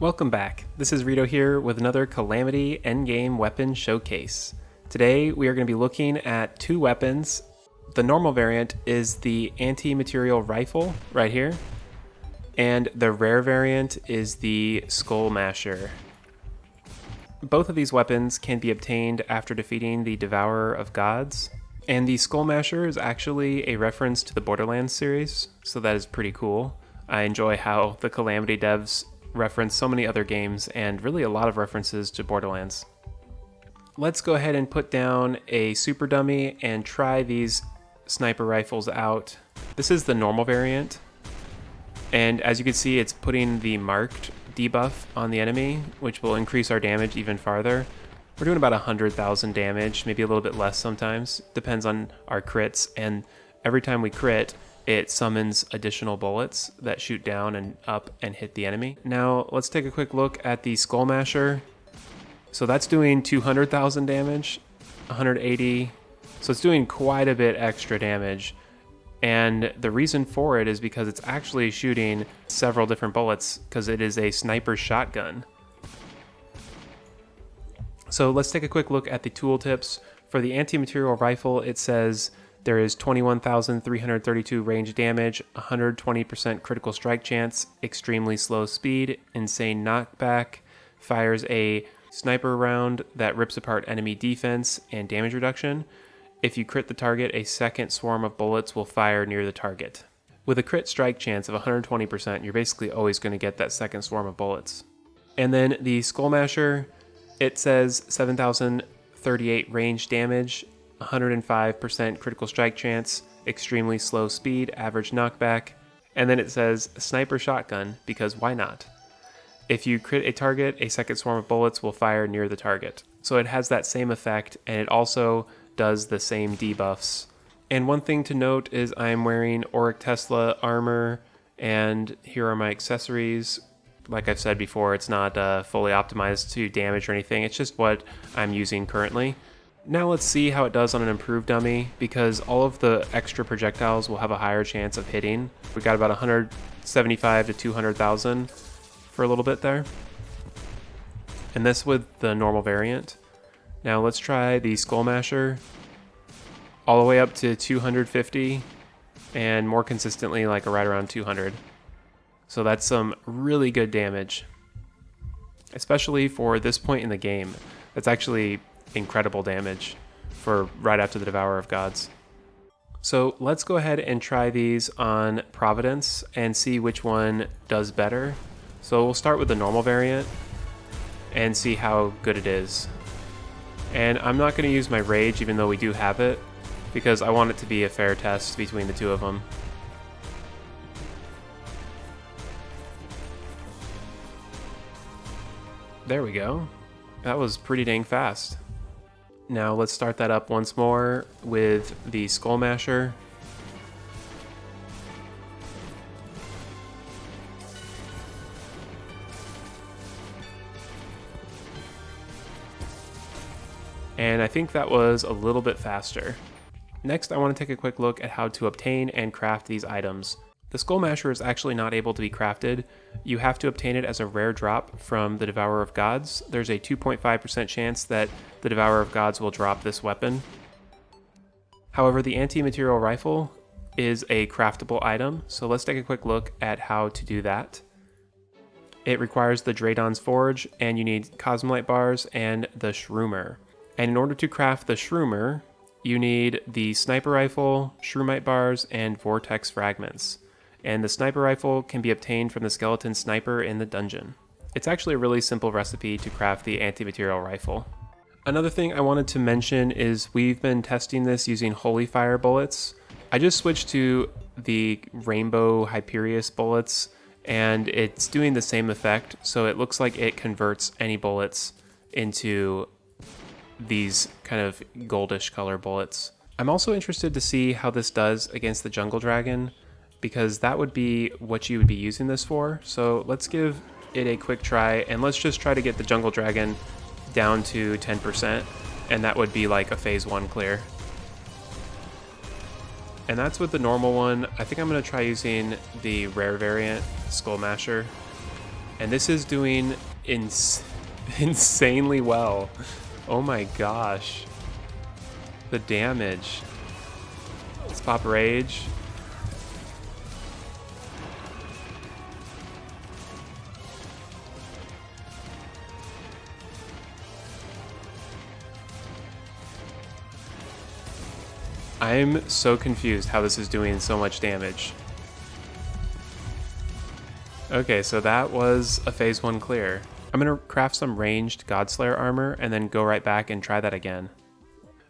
Welcome back. This is Rito here with another Calamity endgame weapon showcase. Today we are going to be looking at two weapons. The normal variant is the Anti-materiel Rifle right here, and the rare variant is the Skullmasher. Both of these weapons can be obtained after defeating the Devourer of Gods, and the Skullmasher is actually a reference to the Borderlands series, so that is pretty cool. I enjoy how the Calamity devs reference so many other games and really a lot of references to Borderlands. Let's go ahead and put down a super dummy and try these sniper rifles out. This is the normal variant, and as you can see, it's putting the marked debuff on the enemy, which will increase our damage even farther. We're doing about 100,000 damage, maybe a little bit less sometimes, depends on our crits, and every time we crit, it summons additional bullets that shoot down and up and hit the enemy. Now let's take a quick look at the Skullmasher. So that's doing 200,000 damage, 180, so it's doing quite a bit extra damage. And the reason for it is because it's actually shooting several different bullets because it is a sniper shotgun. So let's take a quick look at the tooltips. For the Anti-materiel Rifle, it says there is 21,332 range damage, 120% critical strike chance, extremely slow speed, insane knockback, fires a sniper round that rips apart enemy defense, and damage reduction. If you crit the target, a second swarm of bullets will fire near the target. With a crit strike chance of 120%, you're basically always going to get that second swarm of bullets. And then the Skullmasher, it says 7,038 range damage, 105% critical strike chance, extremely slow speed, average knockback, and then it says sniper shotgun, because why not? If you crit a target, a second swarm of bullets will fire near the target. So it has that same effect, and it also does the same debuffs. And one thing to note is I'm wearing Auric Tesla armor, and here are my accessories. Like I've said before, it's not fully optimized to damage or anything, it's just what I'm using currently. Now let's see how it does on an improved dummy, because all of the extra projectiles will have a higher chance of hitting. We got about 175 to 200,000 for a little bit there. And this with the normal variant. Now let's try the Skullmasher, all the way up to 250, and more consistently like right around 200. So that's some really good damage, especially for this point in the game. That's actually incredible damage for right after the Devourer of Gods. So let's go ahead and try these on Providence and see which one does better. So we'll start with the normal variant and see how good it is. And I'm not going to use my rage even though we do have it, because I want it to be a fair test between the two of them. There we go. That was pretty dang fast. Now let's start that up once more with the Skullmasher. And I think that was a little bit faster. Next, I want to take a quick look at how to obtain and craft these items. The Skullmasher is actually not able to be crafted. You have to obtain it as a rare drop from the Devourer of Gods. There's a 2.5% chance that the Devourer of Gods will drop this weapon. However, the Anti-materiel Rifle is a craftable item, so let's take a quick look at how to do that. It requires the Draydon's Forge, and you need Cosmolite bars and the Shroomer. And in order to craft the Shroomer, you need the Sniper Rifle, Shroomite bars, and Vortex fragments. And the Sniper Rifle can be obtained from the Skeleton Sniper in the dungeon. It's actually a really simple recipe to craft the Anti-materiel Rifle. Another thing I wanted to mention is we've been testing this using Holy Fire bullets. I just switched to the Rainbow Hyperius bullets, and it's doing the same effect, so it looks like it converts any bullets into these kind of goldish color bullets. I'm also interested to see how this does against the Jungle Dragon, because that would be what you would be using this for. So let's give it a quick try, and let's just try to get the Jungle Dragon down to 10%, and that would be like a phase 1 clear. And that's with the normal one. I think I'm going to try using the rare variant, Skullmasher. And this is doing insanely well. Oh my gosh. The damage. Let's pop Rage. I'm so confused how this is doing so much damage. Okay, so that was a phase 1 clear. I'm gonna craft some ranged Godslayer armor and then go right back and try that again.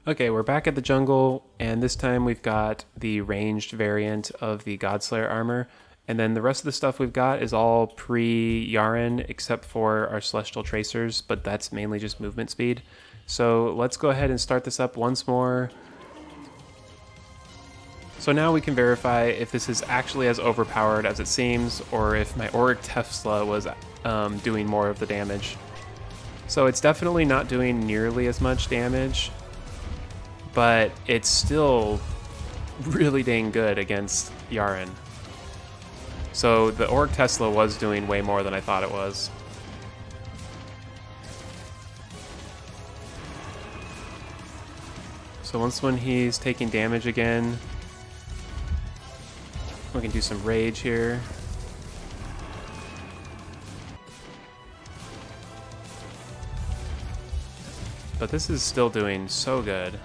Okay, we're back at the jungle, and this time we've got the ranged variant of the Godslayer armor, and then the rest of the stuff we've got is all pre-Yharon except for our Celestial Tracers, but that's mainly just movement speed. So let's go ahead and start this up once more. So now we can verify if this is actually as overpowered as it seems, or if my Auric Tesla was doing more of the damage. So it's definitely not doing nearly as much damage, but it's still really dang good against Yharon. So the Auric Tesla was doing way more than I thought it was. So once when he's taking damage again, we can do some rage here. But this is still doing so good.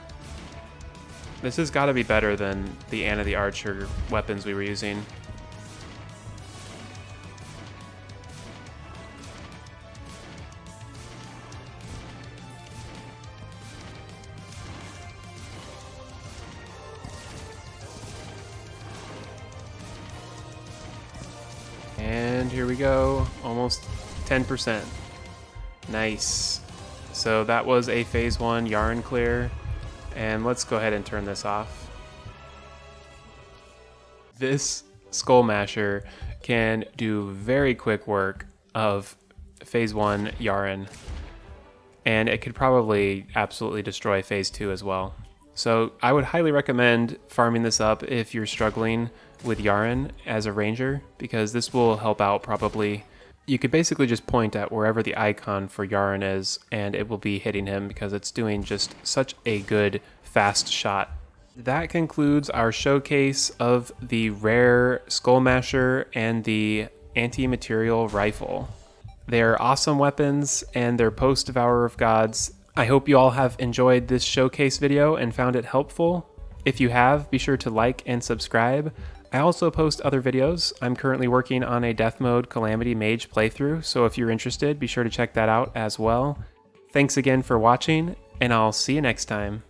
This has got to be better than the Anna the Archer weapons we were using. And here we go, almost 10%. Nice. So that was a phase 1 Yharon clear, and let's go ahead and turn this off. This Skullmasher can do very quick work of phase 1 Yharon, and it could probably absolutely destroy phase 2 as well. So I would highly recommend farming this up if you're struggling with Yharon as a ranger, because this will help out probably. You could basically just point at wherever the icon for Yharon is and it will be hitting him because it's doing just such a good fast shot. That concludes our showcase of the rare Skullmasher and the Anti-materiel Rifle. They're awesome weapons and they're post Devourer of Gods. I hope you all have enjoyed this showcase video and found it helpful. If you have, be sure to like and subscribe. I also post other videos. I'm currently working on a Death Mode Calamity Mage playthrough, so if you're interested, be sure to check that out as well. Thanks again for watching, and I'll see you next time.